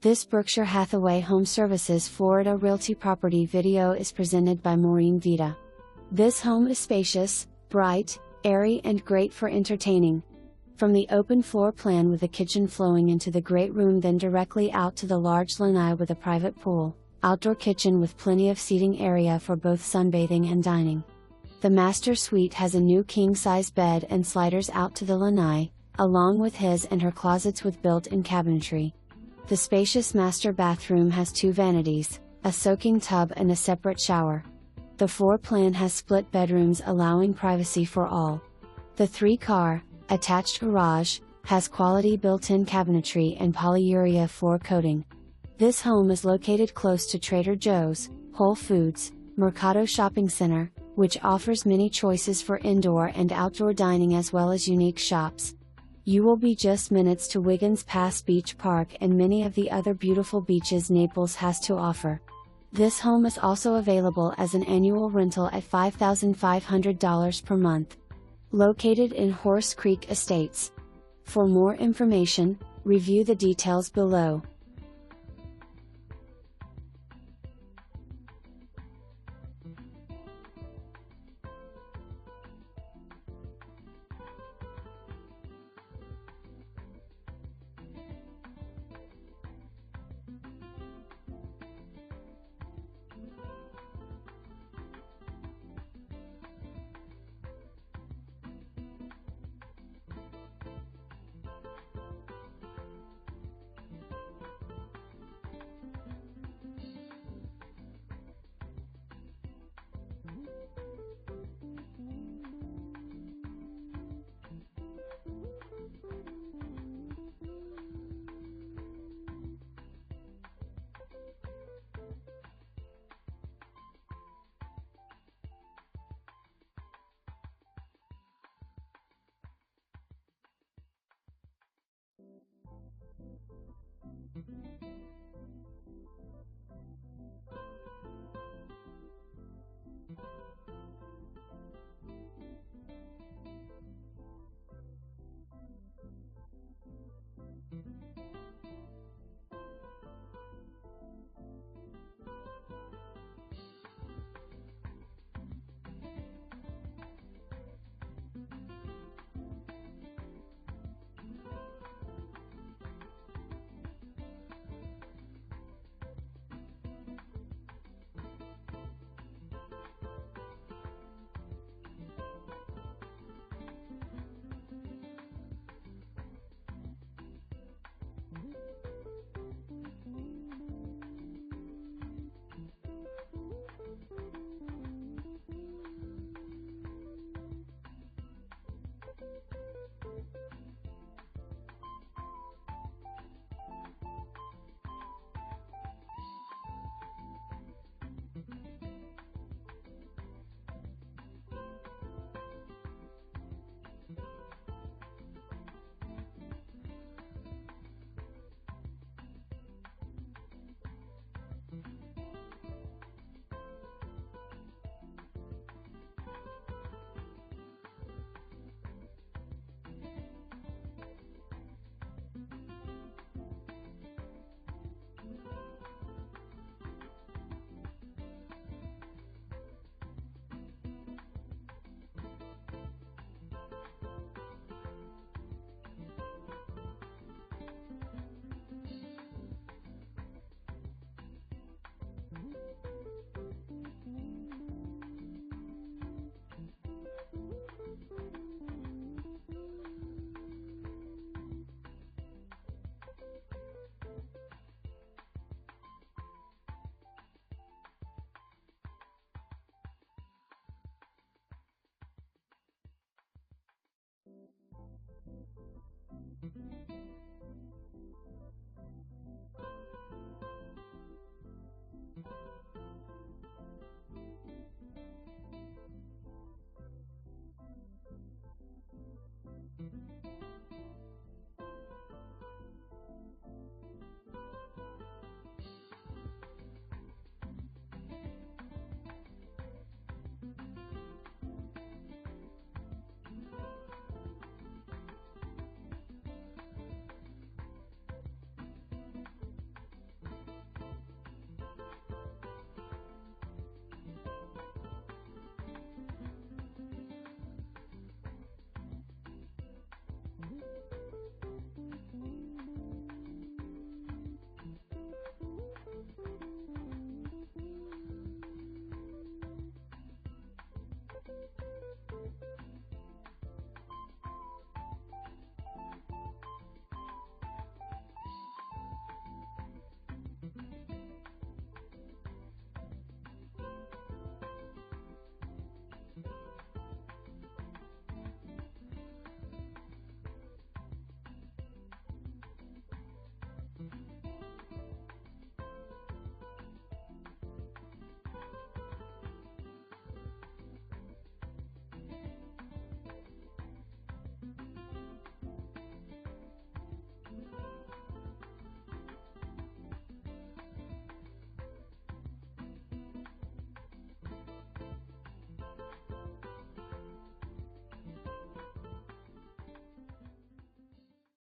This Berkshire Hathaway HomeServices Florida Realty property video is presented by Maureen Vita. This home is spacious, bright, airy and great for entertaining. From the open floor plan with the kitchen flowing into the great room, then directly out to the large lanai with a private pool, outdoor kitchen with plenty of seating area for both sunbathing and dining. The master suite has a new king-size bed and sliders out to the lanai, along with his and her closets with built-in cabinetry. The spacious master bathroom has 2 vanities, a soaking tub and a separate shower. The floor plan has split bedrooms allowing privacy for all. The 3-car, attached garage, has quality built-in cabinetry and polyurea floor coating. This home is located close to Trader Joe's, Whole Foods, Mercato Shopping Center, which offers many choices for indoor and outdoor dining as well as unique shops. You will be just minutes to Wiggins Pass Beach Park and many of the other beautiful beaches Naples has to offer. This home is also available as an annual rental at $5,500 per month. Located in Horse Creek Estates. For more information, review the details below.